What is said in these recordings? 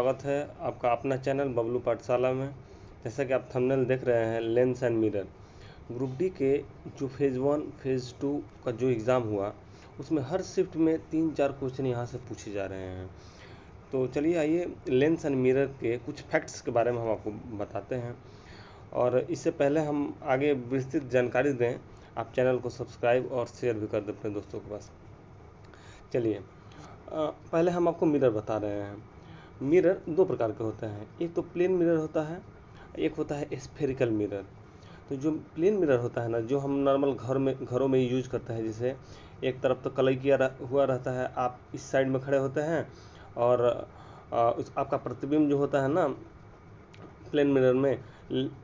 स्वागत है आपका अपना चैनल बबलू पाठशाला में। जैसा कि आप थंबनेल देख रहे हैं, lens and mirror group D के जो फेज़ 1 फेज़ 2 का जो एग्ज़ाम हुआ उसमें हर शिफ्ट में 3-4 क्वेश्चन यहाँ से पूछे जा रहे हैं। तो चलिए आइए लेंस एंड मिरर के कुछ फैक्ट्स के बारे में हम आपको बताते हैं। और इससे पहले हम आगे विस्तृत जानकारी दें, आप चैनल को सब्सक्राइब और शेयर भी कर दें अपने दोस्तों के पास। चलिए पहले हम आपको मिरर बता रहे हैं। मिरर दो प्रकार के होते हैं, एक तो प्लेन मिरर होता है, एक होता है स्फेरिकल मिरर। तो जो प्लेन मिरर होता है ना, जो हम नॉर्मल घरों में यूज करते हैं, जिसे एक तरफ तो कलई किया हुआ रहता है, आप इस साइड में खड़े होते हैं और आपका प्रतिबिंब जो होता है ना प्लेन मिरर में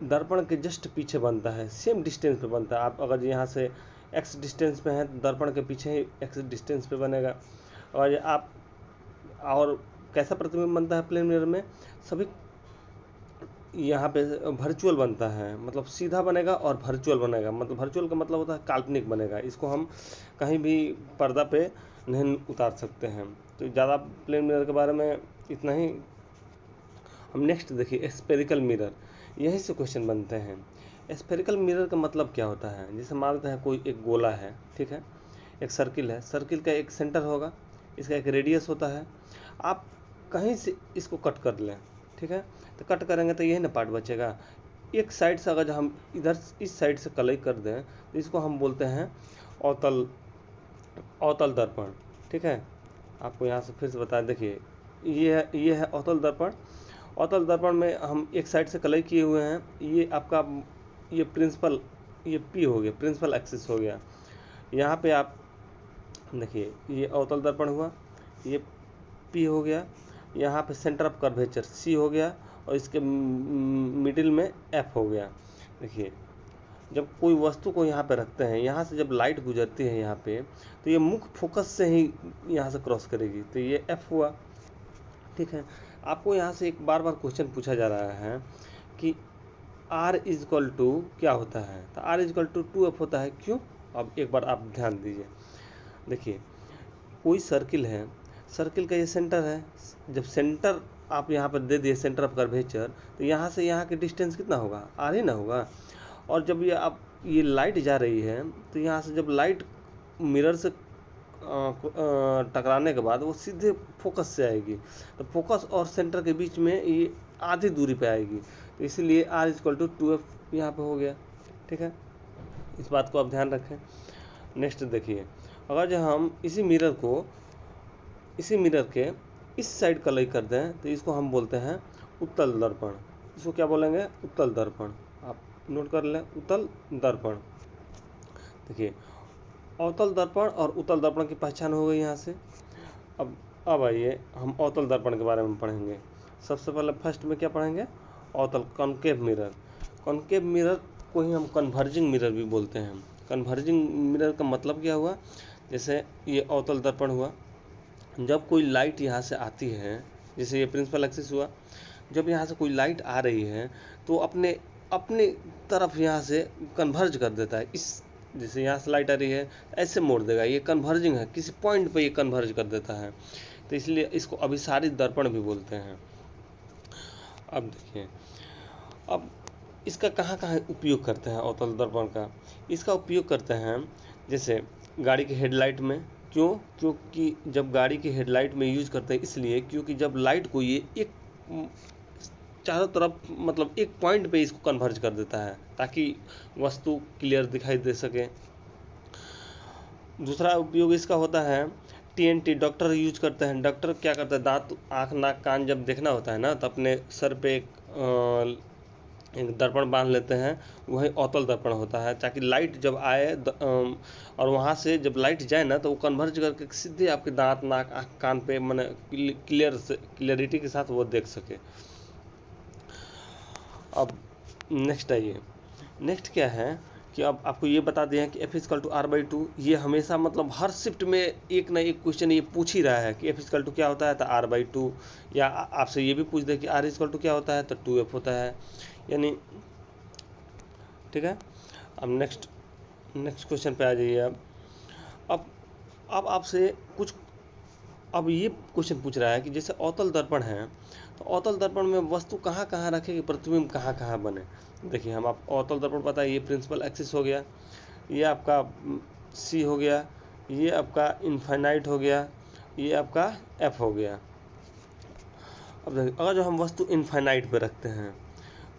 दर्पण के जस्ट पीछे बनता है, सेम डिस्टेंस पे बनता है। आप अगर यहाँ से एक्स डिस्टेंस पे हैं तो दर्पण के पीछे ही एक्स डिस्टेंस पे बनेगा। और कैसा प्रतिबिंब बनता है प्लेन मिरर में, सभी यहाँ पे वर्चुअल बनता है, मतलब सीधा बनेगा और वर्चुअल बनेगा। मतलब वर्चुअल का मतलब होता है काल्पनिक बनेगा, इसको हम कहीं भी पर्दा पे नहीं उतार सकते हैं। तो ज़्यादा प्लेन मिरर के बारे में इतना ही। हम नेक्स्ट देखिए स्फेरिकल मिरर, यहीं से क्वेश्चन बनते हैं। स्फेरिकल मिरर का मतलब क्या होता है, जैसे मानते हैं कोई एक गोला है, ठीक है, एक सर्किल है, सर्किल का एक सेंटर होगा, इसका एक रेडियस होता है। आप कहीं से इसको कट कर लें, ठीक है, तो कट करेंगे तो यही ना पार्ट बचेगा। एक साइड से अगर हम इधर इस साइड से कलई कर दें तो इसको हम बोलते हैं अवतल दर्पण, ठीक है। आपको यहाँ से फिर से बता, देखिए ये है अवतल दर्पण। अवतल दर्पण में हम एक साइड से कलई किए हुए हैं, ये आपका ये प्रिंसिपल, ये पी हो गया, प्रिंसिपल एक्सिस हो गया। यहाँ पे आप देखिए ये अवतल दर्पण हुआ, ये पी हो गया, यहाँ पे सेंटर ऑफ कर्वेचर सी हो गया और इसके मिडिल में एफ हो गया। देखिए जब कोई वस्तु को यहाँ पे रखते हैं, यहाँ से जब लाइट गुजरती है यहाँ पे, तो ये मुख्य फोकस से ही यहाँ से क्रॉस करेगी, तो ये एफ हुआ, ठीक है। आपको यहाँ से एक बार बार क्वेश्चन पूछा जा रहा है कि R इजक्वल टू क्या होता है, तो R इजक्वल टू 2F होता है। क्यों? अब एक बार आप ध्यान दीजिए। देखिए कोई सर्किल है, सर्किल का ये सेंटर है, जब सेंटर आप यहाँ पर दे दिए सेंटर ऑफ कर्वेचर, तो यहाँ से यहाँ की डिस्टेंस कितना होगा, R ही ना होगा। और जब ये लाइट जा रही है, तो यहाँ से जब लाइट मिरर से टकराने के बाद वो सीधे फोकस से आएगी, तो फोकस और सेंटर के बीच में ये आधी दूरी पे आएगी, तो इसीलिए R इजक्वल टू 2F यहाँ पे हो गया, ठीक है। इस बात को आप ध्यान रखें। नेक्स्ट देखिए, अगर जो हम इसी मिरर के इस साइड कलई कर दें तो इसको हम बोलते हैं उत्तल दर्पण। इसको क्या बोलेंगे, उत्तल दर्पण। आप नोट कर लें, उत्तल दर्पण। देखिए अवतल दर्पण और उत्तल दर्पण की पहचान हो गई यहाँ से। अब आइए हम अवतल दर्पण के बारे में पढ़ेंगे। सबसे पहले फर्स्ट में क्या पढ़ेंगे, अवतल कॉनकेव मिरर। कॉनकेव मिरर को ही हम कन्वर्जिंग मिरर भी बोलते हैं। कन्वर्जिंग मिरर का मतलब क्या हुआ, जैसे ये अवतल दर्पण हुआ, जब कोई लाइट यहाँ से आती है, जैसे ये प्रिंसिपल एक्सिस हुआ, जब यहाँ से कोई लाइट आ रही है तो अपने तरफ यहाँ से कन्वर्ज कर देता है। इस जैसे यहाँ से लाइट आ रही है, ऐसे मोड़ देगा, ये कन्वर्जिंग है, किसी पॉइंट पे ये कन्वर्ज कर देता है, तो इसलिए इसको अभिसारित दर्पण भी बोलते हैं। अब देखिए, अब इसका कहाँ कहाँ उपयोग करते हैं अवतल दर्पण का। इसका उपयोग करते हैं जैसे गाड़ी की हेडलाइट में। क्योंकि जब गाड़ी की हेडलाइट में यूज करते हैं इसलिए क्योंकि जब लाइट को ये एक चारों तरफ, मतलब एक पॉइंट पे इसको कन्वर्ज कर देता है ताकि वस्तु क्लियर दिखाई दे सके। दूसरा उपयोग इसका होता है TNT, डॉक्टर यूज करते हैं। डॉक्टर क्या करता है, दांत, आँख, नाक, कान जब देखना होता है ना, तो अपने सर पे एक दर्पण बांध लेते हैं, वही अवतल दर्पण होता है, ताकि लाइट जब आए और वहाँ से जब लाइट जाए ना, तो वो कन्वर्ज करके सीधे आपके दांत, नाक, आँख, कान पे मैंने क्लियरिटी के साथ वो देख सके। अब नेक्स्ट आइए, नेक्स्ट क्या है कि अब आपको ये बता दें कि F इजकल टू R/2, ये हमेशा मतलब हर शिफ्ट में एक ना एक क्वेश्चन ये पूछ ही रहा है कि F इजकल टू क्या होता है, तो R/2, या आपसे ये भी पूछ दे कि R इजकल टू क्या होता है, तो 2F होता है, यानी, ठीक है। अब नेक्स्ट क्वेश्चन पे आ जाइए। अब आपसे कुछ अब ये क्वेश्चन पूछ रहा है कि जैसे अवतल दर्पण है, तो अवतल दर्पण में वस्तु कहाँ कहाँ रखे कि प्रतिबिंब कहाँ कहाँ बने। देखिए हम आप अवतल दर्पण पता है, ये प्रिंसिपल एक्सिस हो गया, ये आपका सी हो गया, ये आपका इनफाइनाइट हो गया, ये आपका एफ हो गया। अब देखिए अगर जो हम वस्तु इनफाइनाइट पे रखते हैं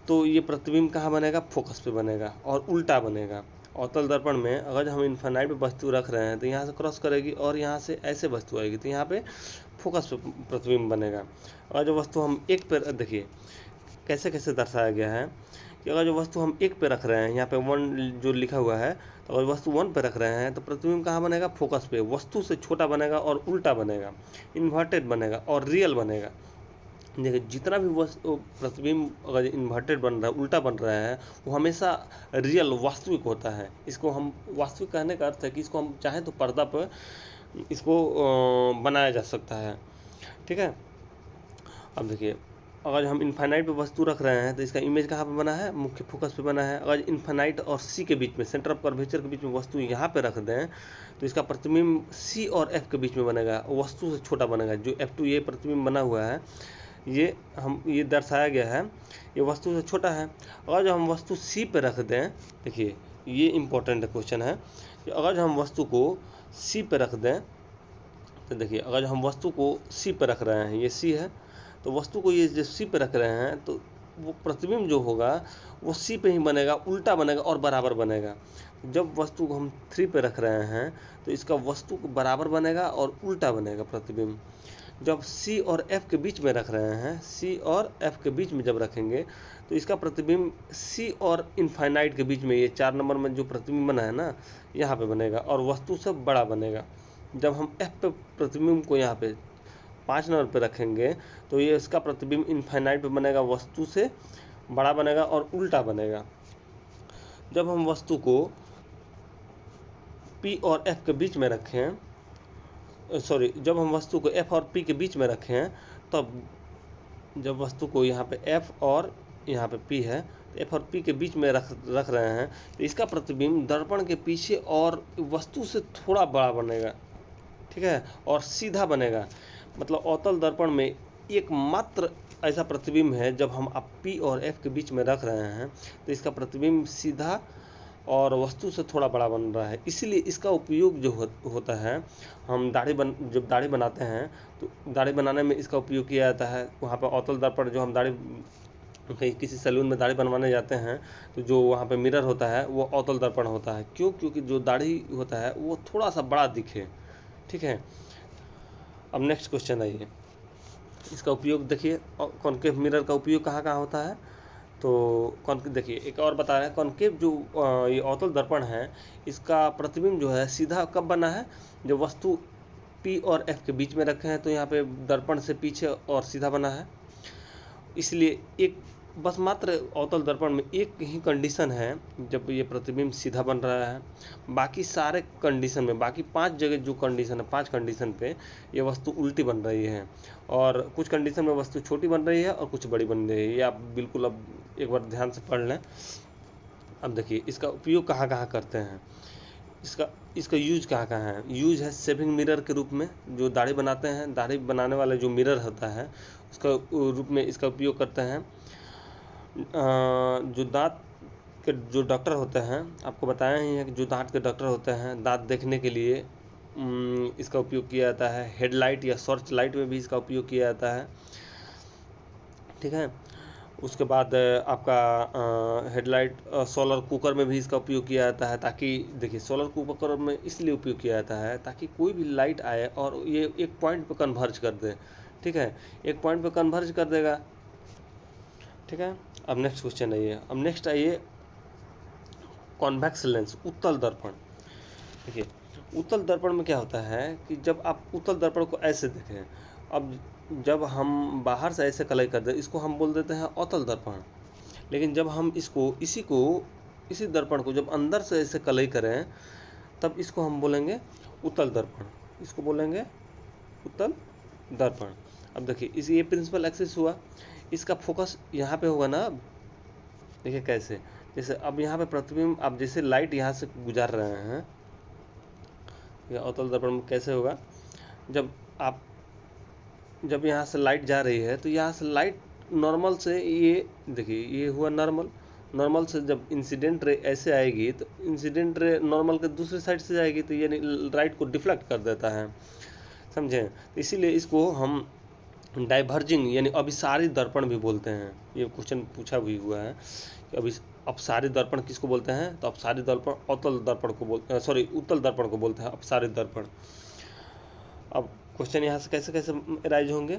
तो ये प्रतिबिंब कहाँ बनेगा, फोकस पे बनेगा और उल्टा बनेगा। अवतल दर्पण में अगर हम इनफाइनाइट पे वस्तु रख रहे हैं तो यहाँ से क्रॉस करेगी और यहाँ से ऐसे वस्तु आएगी, तो यहाँ पे फोकस पे प्रतिबिंब बनेगा। और जो वस्तु हम एक पे, देखिए कैसे कैसे दर्शाया गया है कि अगर जो वस्तु हम एक पे रख रहे हैं, यहाँ पे 1 जो लिखा हुआ है, तो अगर वस्तु 1 पे रख रहे हैं तो प्रतिबिंब कहाँ बनेगा, फोकस पे, वस्तु से छोटा बनेगा और उल्टा बनेगा, इन्वर्टेड बनेगा और रियल बनेगा। देखिए जितना भी प्रतिबिंब अगर इन्वर्टेड बन रहा है, उल्टा बन रहा है, वो हमेशा रियल वास्तविक होता है। इसको हम वास्तविक कहने का अर्थ है कि इसको हम चाहें तो पर्दा पर इसको बनाया जा सकता है, ठीक है। अब देखिए अगर हम इनफाइनाइट पे वस्तु रख रहे हैं तो इसका इमेज कहाँ पे बना है, मुख्य फोकस पे बना है। अगर इनफाइनाइट और सी के बीच में, सेंटर ऑफ कर्वेचर के बीच में वस्तु यहाँ पे रख दें तो इसका प्रतिबिंब सी और एफ के बीच में बनेगा, वस्तु से छोटा बनेगा। जो F2 ये प्रतिबिंब बना हुआ है, ये दर्शाया गया है, ये वस्तु से छोटा है। अगर जो हम वस्तु सी पे रख दें, देखिए ये इम्पोर्टेंट क्वेश्चन है कि अगर जो हम वस्तु को सी पे रख दें, तो देखिए अगर हम वस्तु को सी पे रख रहे हैं, ये सी है, तो वस्तु को ये जो सी पे रख रहे हैं तो वो प्रतिबिंब जो होगा वो सी पे ही बनेगा, उल्टा बनेगा और बराबर बनेगा। जब वस्तु को हम 3 पे रख रहे हैं तो इसका वस्तु को बराबर बनेगा और उल्टा बनेगा प्रतिबिंब। जब सी और एफ के बीच में रख रहे हैं, सी और एफ के बीच में जब रखेंगे तो इसका प्रतिबिंब सी और इनफाइनाइट के बीच में, ये 4 नंबर में जो प्रतिबिंब बना है ना, यहाँ पे बनेगा और वस्तु से बड़ा बनेगा। जब हम एफ पे प्रतिबिंब को यहाँ पे 5 नंबर पे रखेंगे तो ये इसका प्रतिबिंब इनफाइनाइट पे बनेगा, वस्तु से बड़ा बनेगा और उल्टा बनेगा। जब हम वस्तु को पी और एफ के बीच में रखें, जब हम वस्तु को एफ और पी के बीच में रखें, तब जब वस्तु को यहाँ पे एफ और यहाँ पे पी है, तो एफ और पी के बीच में रख रहे हैं तो इसका प्रतिबिंब दर्पण के पीछे और वस्तु से थोड़ा बड़ा बनेगा, ठीक है, और सीधा बनेगा। मतलब अवतल दर्पण में एकमात्र ऐसा प्रतिबिंब है जब हम आप पी और एफ के बीच में रख रहे हैं तो इसका प्रतिबिंब सीधा और वस्तु से थोड़ा बड़ा बन रहा है। इसीलिए इसका उपयोग जो होता है, हम जब दाढ़ी बनाते हैं तो दाढ़ी बनाने में इसका उपयोग किया जाता है। वहाँ पर अवतल दर्पण, जो हम कहीं किसी सैलून में दाढ़ी बनवाने जाते हैं तो जो वहाँ पे मिरर होता है वो अवतल दर्पण होता है। क्यों? क्योंकि जो दाढ़ी होता है वो थोड़ा सा बड़ा दिखे, ठीक है। अब नेक्स्ट क्वेश्चन आइए, इसका उपयोग देखिए, कॉनकेव मिरर का उपयोग कहाँ कहाँ होता है। तो देखिए एक और बता रहे हैं, कॉनकेव जो ये अवतल दर्पण है, इसका प्रतिबिंब जो है सीधा कब बना है, जब वस्तु पी और एफ के बीच में रखे हैं तो यहाँ पे दर्पण से पीछे और सीधा बना है। इसलिए एक बस मात्र अवतल दर्पण में एक ही कंडीशन है जब ये प्रतिबिंब सीधा बन रहा है। बाकी सारे कंडीशन में, बाकी 5 जगह जो कंडीशन है, 5 कंडीशन पे ये वस्तु उल्टी बन रही है और कुछ कंडीशन में वस्तु छोटी बन रही है और कुछ बड़ी बन रही है। ये आप बिल्कुल अब एक बार ध्यान से पढ़ लें। अब देखिए इसका उपयोग कहाँ कहाँ करते हैं, इसका यूज कहाँ कहाँ है। यूज है सेविंग मिरर के रूप में, जो दाढ़ी बनाते हैं, दाढ़ी बनाने वाले जो मिरर होता है उसका रूप में इसका उपयोग करते हैं। जो दांत के जो डॉक्टर होते हैं, आपको बताया ही है कि जो दांत के डॉक्टर होते हैं, दांत देखने के लिए इसका उपयोग किया जाता है। हेडलाइट या टॉर्च लाइट में भी इसका उपयोग किया जाता है, ठीक है। उसके बाद आपका हेडलाइट, सोलर कुकर में भी इसका उपयोग किया जाता है, ताकि देखिए सोलर कुकर में इसलिए उपयोग किया जाता है ताकि कोई भी लाइट आए और ये एक पॉइंट पे कन्वर्ज कर दे, ठीक है, एक पॉइंट पे कन्वर्ज कर देगा, ठीक है। अब नेक्स्ट क्वेश्चन आइए, अब नेक्स्ट आइए कॉन्वेक्स लेंस, उत्तल दर्पण। देखिए उत्तल दर्पण में क्या होता है कि जब आप उत्तल दर्पण को ऐसे देखें, अब जब हम बाहर से ऐसे कलई कर दें, इसको हम बोल देते हैं अवतल दर्पण। लेकिन जब हम इसी दर्पण को जब अंदर से ऐसे कलई करें तब इसको हम बोलेंगे उत्तल दर्पण, इसको बोलेंगे उत्तल दर्पण। अब देखिए ये प्रिंसिपल एक्सिस हुआ, इसका फोकस यहाँ पे होगा ना। देखिए कैसे, जैसे अब यहाँ पे प्रतिबिंब, आप जैसे लाइट यहाँ से गुजार रहे हैं, यह अवतल दर्पण में कैसे होगा, जब आप जब यहाँ से लाइट जा रही है तो यहाँ से लाइट नॉर्मल से, ये देखिए ये हुआ नॉर्मल, नॉर्मल से जब इंसिडेंट रे ऐसे आएगी तो इंसिडेंट रे नॉर्मल के दूसरी साइड से जाएगी, तो यानी लाइट को डिफ्लेक्ट कर देता है, समझे। तो इसीलिए इसको हम डाइवर्जिंग यानी अभिसारी दर्पण भी बोलते हैं। ये क्वेश्चन पूछा भी हुआ है कि अपसारी दर्पण किसको बोलते हैं, तो अपसारी दर्पण अवतल दर्पण को उत्तल दर्पण को बोलते हैं अपसारी दर्पण। अब क्वेश्चन यहाँ से कैसे कैसे अराइज होंगे,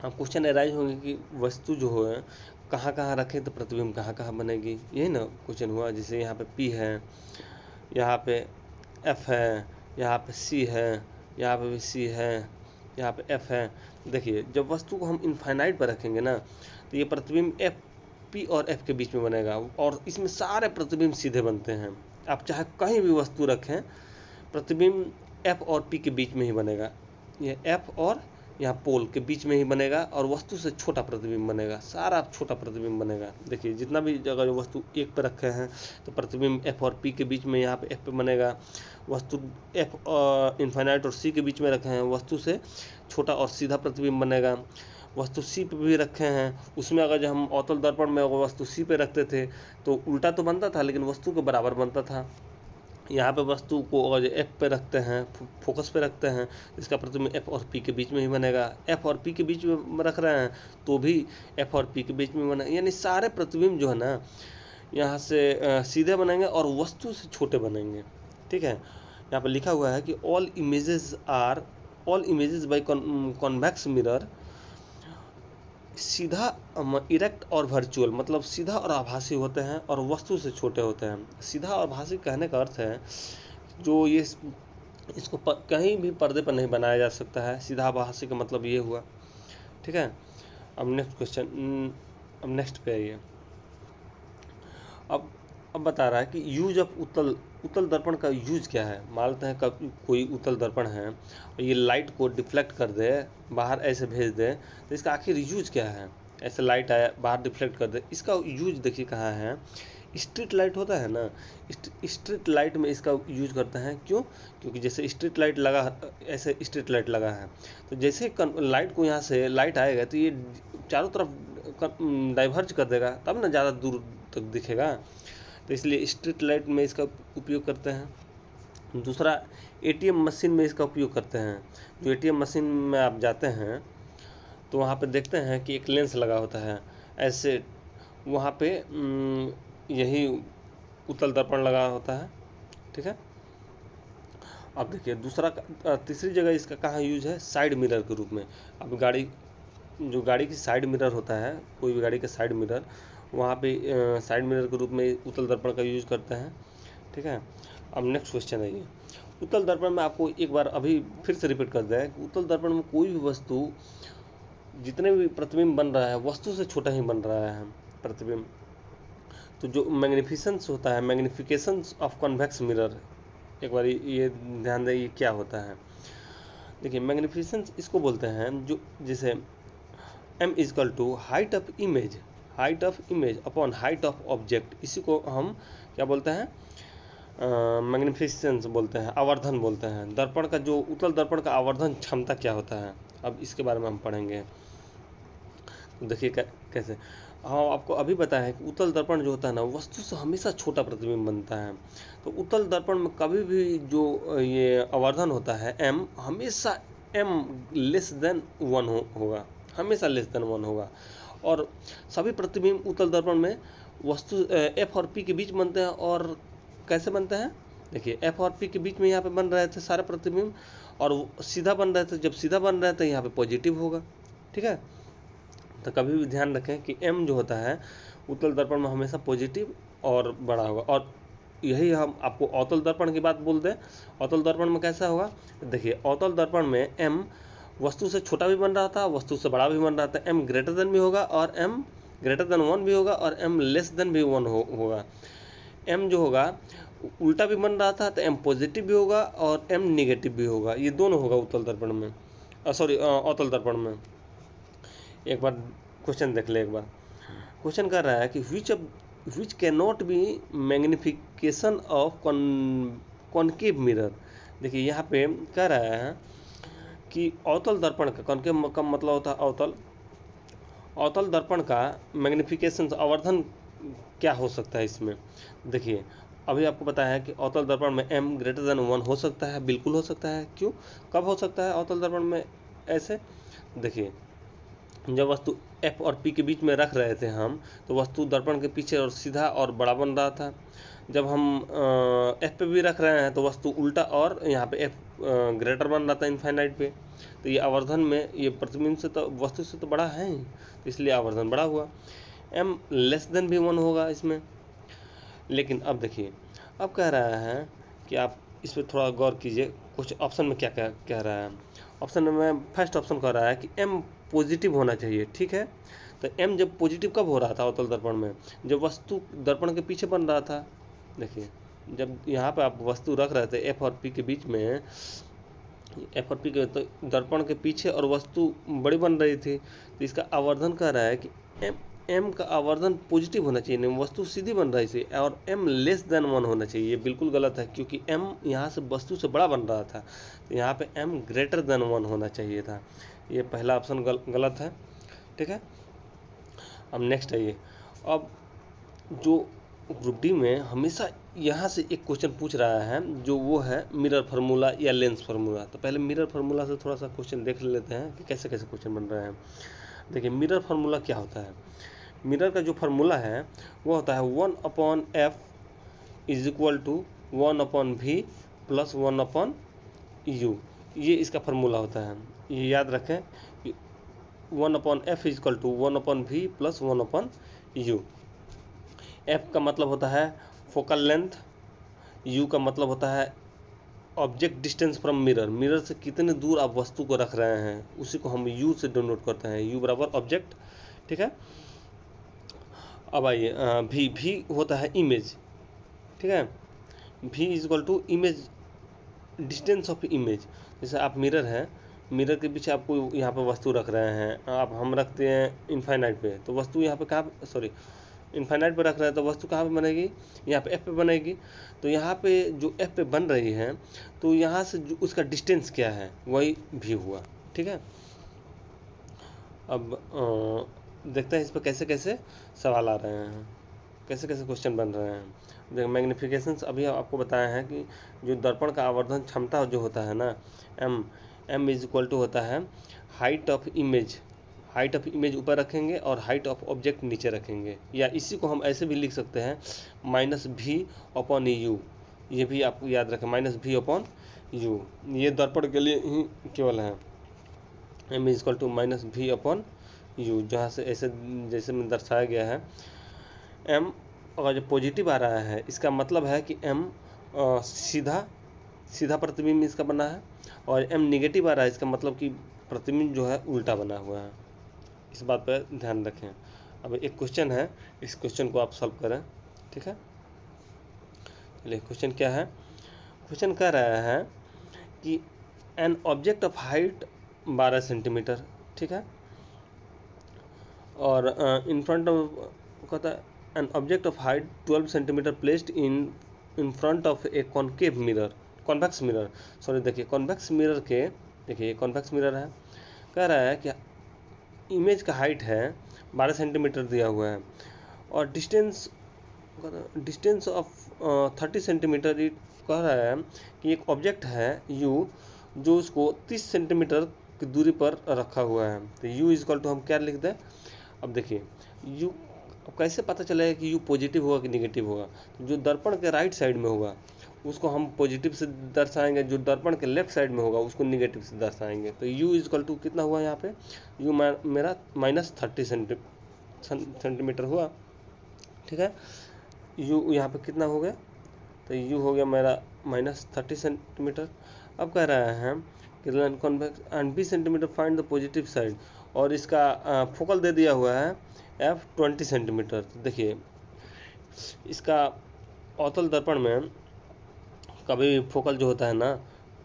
अब क्वेश्चन अराइज होंगे कि वस्तु जो है कहाँ कहाँ रखें तो प्रतिबिंब कहाँ कहाँ बनेगी, यही ना क्वेश्चन हुआ। जैसे यहाँ पे P है, यहाँ पे F है, यहाँ पे C है, यहाँ पे भी C है, यहाँ पे F है। देखिए जब वस्तु को हम इनफाइनाइट पर रखेंगे ना, तो ये प्रतिबिंब P और F के बीच में बनेगा, और इसमें सारे प्रतिबिंब सीधे बनते हैं। आप चाहे कहीं भी वस्तु रखें, प्रतिबिंब F और P के बीच में ही बनेगा। ये F और यहाँ पोल के बीच में ही बनेगा, और वस्तु से छोटा प्रतिबिंब बनेगा, सारा छोटा प्रतिबिंब बनेगा। देखिए जितना भी जगह जो वस्तु एक पे रखे हैं तो प्रतिबिंब F और P के बीच में यहाँ पे F पे बनेगा। वस्तु F और इनफाइनाइट और C के बीच में रखे हैं, वस्तु से छोटा और सीधा प्रतिबिंब बनेगा। वस्तु C पे भी रखे हैं, उसमें अगर जब हम अवतल दर्पण में वस्तु C पे रखते थे तो उल्टा तो बनता था, लेकिन वस्तु के बराबर बनता था। यहाँ पे वस्तु को अगर F पे रखते हैं, फोकस पे रखते हैं, इसका प्रतिबिंब F और P के बीच में ही बनेगा। F और P के बीच में रख रहे हैं तो भी F और P के बीच में बनेगा, यानी सारे प्रतिबिंब जो है ना यहाँ से सीधे बनेंगे और वस्तु से छोटे बनेंगे, ठीक है। यहाँ पे लिखा हुआ है कि all images by convex mirror सीधा इरेक्ट और वर्चुअल, मतलब सीधा और आभासी होते हैं और वस्तु से छोटे होते हैं। सीधा और आभासी कहने का अर्थ है जो ये इसको कहीं भी पर्दे पर नहीं बनाया जा सकता है। सीधा आभासी का मतलब ये हुआ, ठीक है। अब नेक्स्ट क्वेश्चन, अब नेक्स्ट पे आइए। अब बता रहा है कि यूज ऑफ उत्तल दर्पण का यूज क्या है। मानते हैं कब कोई उत्तल दर्पण है और ये लाइट को डिफ्लेक्ट कर दे, बाहर ऐसे भेज दे, तो इसका आखिर यूज क्या है। ऐसे लाइट आया बाहर डिफ्लेक्ट कर दे, इसका यूज देखिए कहाँ है। स्ट्रीट लाइट होता है ना, स्ट्रीट लाइट में इसका यूज करते हैं। क्यों? क्योंकि जैसे स्ट्रीट लाइट लगा, ऐसे स्ट्रीट लाइट लगा है, तो जैसे लाइट को यहाँ से लाइट आएगा तो ये चारों तरफ डाइवर्ज कर देगा, तब ना ज़्यादा दूर तक दिखेगा, तो इसलिए स्ट्रीट लाइट में इसका उपयोग करते हैं। दूसरा, एटीएम मशीन में इसका उपयोग करते हैं। जो एटीएम मशीन में आप जाते हैं तो वहाँ पे देखते हैं कि एक लेंस लगा होता है, ऐसे वहाँ पे यही उत्तल दर्पण लगा होता है, ठीक है। अब देखिए दूसरा, तीसरी जगह इसका कहाँ यूज है, साइड मिरर के रूप में। अब जो गाड़ी की साइड मिरर होता है, कोई भी गाड़ी का साइड मिरर, वहाँ पे साइड मिरर के रूप में उत्तल दर्पण का यूज करते हैं, ठीक है। अब नेक्स्ट क्वेश्चन है ये, उत्तल दर्पण में आपको एक बार अभी फिर से रिपीट कर दें कि उत्तल दर्पण में कोई भी वस्तु, जितने भी प्रतिबिंब बन रहा है वस्तु से छोटा ही बन रहा है प्रतिबिंब। तो जो मैग्निफिसेंस होता है, मैग्निफिकेशंस ऑफ कॉन्वेक्स मिरर, एक बार ये ध्यान दें ये क्या होता है। देखिए मैग्निफिसेंस इसको बोलते हैं जो, जैसे m is equal to height of image upon height of object, इसी को हम क्या बोलते हैं, मैग्निफिसेंस बोलते हैं, आवर्धन बोलते हैं। दर्पण का जो उत्तल दर्पण का आवर्धन क्षमता क्या होता है, अब इसके बारे में हम पढ़ेंगे। तो देखिए कैसे, हाँ आपको अभी बताया है कि उत्तल दर्पण जो होता है ना, वस्तु से हमेशा छोटा प्रतिबिंब बनता है। तो उत्तल दर्पण में कभी भी जो ये आवर्धन होता है m, हमेशा m लेस देन 1 होगा, हमेशा लेस देन 1 होगा। और सभी प्रतिबिंब उत्तल दर्पण में वस्तु F और P के बीच बनते हैं। और कैसे बनते हैं, देखिए F और P के बीच में यहाँ पे बन रहे थे सारे प्रतिबिंब, और सीधा बन रहे थे। जब सीधा बन रहे थे यहाँ पे पॉजिटिव होगा, ठीक है। तो कभी भी ध्यान रखें कि m जो होता है उत्तल दर्पण में हमेशा पॉजिटिव और बड़ा होगा। और यही हम आपको अवतल दर्पण की बात बोल दें, अवतल दर्पण में कैसा होगा, देखिए अवतल दर्पण में m वस्तु से छोटा भी बन रहा था, वस्तु से बड़ा भी बन रहा था। m ग्रेटर देन भी होगा और m ग्रेटर देन 1 भी होगा और m लेस देन भी 1 होगा। m जो होगा उल्टा भी बन रहा था तो m पॉजिटिव भी होगा और m निगेटिव भी होगा, ये दोनों होगा उत्तल दर्पण में, अवतल दर्पण में। एक बार क्वेश्चन देख ले, एक बार क्वेश्चन कर रहा है कि which can not be magnification of concave mirror. देखिए यहाँ पे कह रहा है कि अवतल दर्पण का कॉन्केव का मतलब होता है अवतल, अवतल दर्पण का मैग्निफिकेशन आवर्धन क्या हो सकता है इसमें। देखिए अभी आपको बताया है कि अवतल दर्पण में m ग्रेटर देन 1 हो सकता है, बिल्कुल हो सकता है। क्यों, कब हो सकता है अवतल दर्पण में ऐसे, देखिए जब वस्तु f और p के बीच में रख रहे थे हम, तो वस्तु दर्पण के पीछे और सीधा और बड़ा बन रहा था। जब हम f पे भी रख रहे हैं तो वस्तु उल्टा और यहाँ पे f ग्रेटर बन रहा था इनफाइनाइट पे। तो ये आवर्धन में ये प्रतिबिंब से तो वस्तु से तो बड़ा है ही, तो इसलिए आवर्धन बड़ा हुआ। m लेस देन भी 1 होगा इसमें। लेकिन अब देखिए, अब कह रहा है कि आप इस पर थोड़ा गौर कीजिए, कुछ ऑप्शन में क्या क्या कह रहा है। ऑप्शन में फर्स्ट ऑप्शन कह रहा है कि m पॉजिटिव होना चाहिए, ठीक है। तो m जब पॉजिटिव कब हो रहा था अवतल दर्पण में, जब वस्तु दर्पण के पीछे बन रहा था। देखिए जब यहाँ पे आप वस्तु रख रहे थे f और p के बीच में, f और p के तो दर्पण के पीछे और वस्तु बड़ी बन रही थी, तो इसका आवर्धन कह रहा है कि m का आवर्धन पॉजिटिव होना चाहिए, नहीं वस्तु सीधी बन रही थी, और m लेस देन 1 होना चाहिए। ये बिल्कुल गलत है, क्योंकि m यहाँ से वस्तु से बड़ा बन रहा था, तो यहाँ पे m ग्रेटर देन 1 होना चाहिए था। ये पहला ऑप्शन गलत है, ठीक है। अब नेक्स्ट है ये, अब जो ग्रुप डी में हमेशा यहाँ से एक क्वेश्चन पूछ रहा है, जो वो है मिरर फार्मूला या लेंस फार्मूला। तो पहले मिरर फार्मूला से थोड़ा सा क्वेश्चन देख लेते हैं कि कैसे कैसे क्वेश्चन बन रहे हैं। देखिए मिरर फार्मूला क्या होता है। मिरर का जो फार्मूला है वो होता है 1/f is equal to 1/v plus 1/u। ये इसका फार्मूला होता है, ये याद रखें कि 1/f is equal to 1/v plus 1/u। f का मतलब होता है फोकल लेंथ, u का मतलब होता है object distance from mirror, mirror से कितने दूर आप वस्तु को रख रहे हैं, उसी को हम u से डिनोट करते हैं, u बराबर ऑब्जेक्ट, ठीक है। अब आइए v होता है इमेज, ठीक है। v is equal to image, distance of image. जैसे आप मिरर है, मिरर के पीछे आपको यहाँ पे वस्तु रख रहे हैं, आप हम रखते हैं इनफाइनाइट पे, तो वस्तु यहाँ पे कहाँ, सॉरी इनफाइनाइट पे रख रहे हैं, तो वस्तु कहाँ पे बनेगी, यहाँ पे f पे बनेगी। तो यहाँ पे जो f पे बन रही है, तो यहाँ से जो उसका डिस्टेंस क्या है वही v हुआ, ठीक है। अब देखते हैं इस पर कैसे कैसे सवाल आ रहे हैं, कैसे कैसे क्वेश्चन बन रहे हैं। देखो मैग्निफिकेशंस अभी आपको बताया है कि जो दर्पण का आवर्धन क्षमता जो होता है ना, m इज इक्वल टू होता है height of image, height of image ऊपर रखेंगे और हाइट ऑफ ऑब्जेक्ट नीचे रखेंगे, या इसी को हम ऐसे भी लिख सकते हैं -v/u। ये भी आपको याद रखें, -v/u, ये दर्पण के लिए ही केवल है। m is equal to -v/u, जहाँ से ऐसे जैसे में दर्शाया गया है। m अगर जो पॉजिटिव आ रहा है, इसका मतलब है कि m सीधा प्रतिबिंब इसका बना है, और m निगेटिव आ रहा है, इसका मतलब कि प्रतिबिंब जो है उल्टा बना हुआ है। इस बात पर ध्यान रखें। अब एक क्वेश्चन है, इस क्वेश्चन को आप सॉल्व करें, ठीक है। चलिए क्वेश्चन क्या है। क्वेश्चन कह रहा है कि an object of height 12 centimetre, ठीक है, और इन फ्रंट ऑफ कहता है an object of height 12 centimetre placed in front of A concave mirror, convex mirror, sorry देखिए कॉन्वेक्स मिरर के, देखिए कॉन्वेक्स मिरर है, कह रहा है कि इमेज का हाइट है 12 सेंटीमीटर दिया हुआ है, और डिस्टेंस ऑफ 30 सेंटीमीटर। ये कह रहा है कि एक ऑब्जेक्ट है u, जो उसको 30 सेंटीमीटर की दूरी पर रखा हुआ है। तो u इज इक्वल टू हम क्या लिख दें। अब देखिए u, अब कैसे पता चलेगा कि u पॉजिटिव होगा कि निगेटिव होगा। तो जो दर्पण के राइट साइड में होगा उसको हम पॉजिटिव से दर्शाएंगे, जो दर्पण के लेफ्ट साइड में होगा उसको निगेटिव से दर्शाएंगे। तो u इज इक्वल टू कितना हुआ यहाँ पे, u मेरा -30 सेंटीमीटर हुआ, ठीक है। u यहाँ पे कितना हो गया, तो u हो गया मेरा -30 सेंटीमीटर। अब कह रहा है कि convex and 20 centimetre find the positive side, और इसका फोकल दे दिया हुआ है f 20 सेंटीमीटर। तो देखिए इसका अवतल दर्पण में कभी फोकल जो होता है ना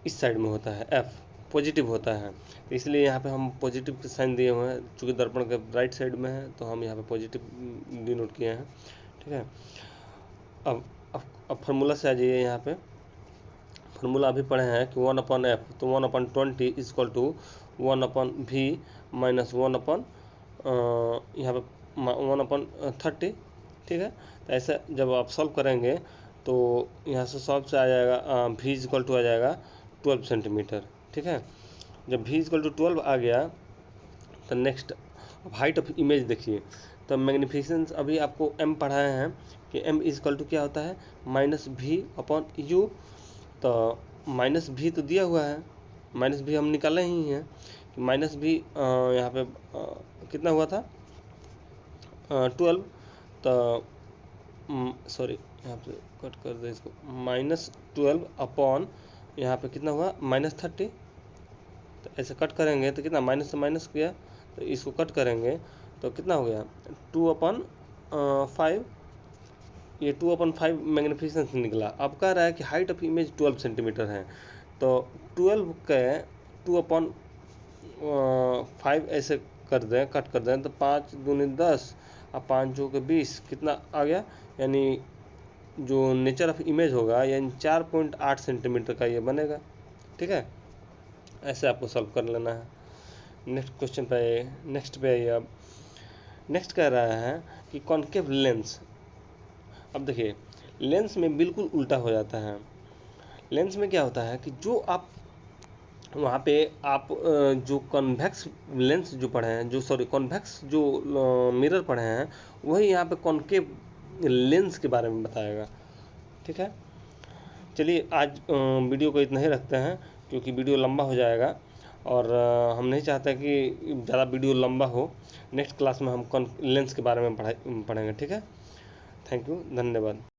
इस साइड में होता है, f पॉजिटिव होता है, तो इसलिए यहाँ पे हम पॉजिटिव के साइन दिए हुए हैं, चूँकि दर्पण के राइट साइड में है तो हम यहाँ पे पॉजिटिव डिनोट किए हैं, ठीक है। अब फार्मूला से आ जाइए यहाँ पे। फार्मूला अभी पढ़े हैं कि 1/f, तो 1/20 is equal to 1/v minus 1/, यहाँ पे 1/30, ठीक है। तो ऐसा जब आप सॉल्व करेंगे तो यहाँ से सॉल्व से आ जाएगा v इज इक्वल टू आ जाएगा 12 सेंटीमीटर, ठीक है। जब v इज इक्वल टू 12 आ गया तो नेक्स्ट हाइट ऑफ इमेज देखिए। तो मैग्नीफिकेंस अभी आपको m पढ़ाए हैं कि m इज इक्वल टू क्या होता है -v/u। तो -v तो दिया हुआ है, -v हम निकाले ही हैं कि -v यहाँ पे कितना हुआ था 12। तो सॉरी यहाँ पे कट कर दे इसको, -12 अपॉन यहाँ पे कितना हुआ -30। तो ऐसे कट करेंगे तो कितना माइनस से माइनस किया, तो इसको कट करेंगे तो कितना हो गया 2/5। ये 2/5 मैग्नीफिकेंस निकला। अब कह रहा है कि हाइट ऑफ इमेज 12 सेंटीमीटर है, तो 12 के 2/5 ऐसे कर दें, कट कर दें, तो 5 दूनी 10 और 5 जो के 20 कितना आ गया, यानी जो नेचर ऑफ इमेज होगा यानी 4.8 सेंटीमीटर का ये बनेगा, ठीक है। ऐसे आपको सॉल्व कर लेना है। नेक्स्ट क्वेश्चन पे नेक्स्ट पे आइए। अब नेक्स्ट कह रहा है कि कॉन्केव लेंस। अब देखिए लेंस में बिल्कुल उल्टा हो जाता है। लेंस में क्या होता है कि जो आप वहाँ पे आप जो कॉन्वेक्स लेंस जो पढ़े हैं, जो सॉरी कॉन्वेक्स जो मिरर पढ़े हैं, वही यहाँ पे कॉन्केव लेंस के बारे में बताएगा, ठीक है। चलिए आज वीडियो को इतना ही रखते हैं क्योंकि वीडियो लंबा हो जाएगा और हम नहीं चाहते कि ज़्यादा वीडियो लंबा हो। नेक्स्ट क्लास में हम लेंस के बारे में पढ़ेंगे, ठीक है। थैंक यू, धन्यवाद।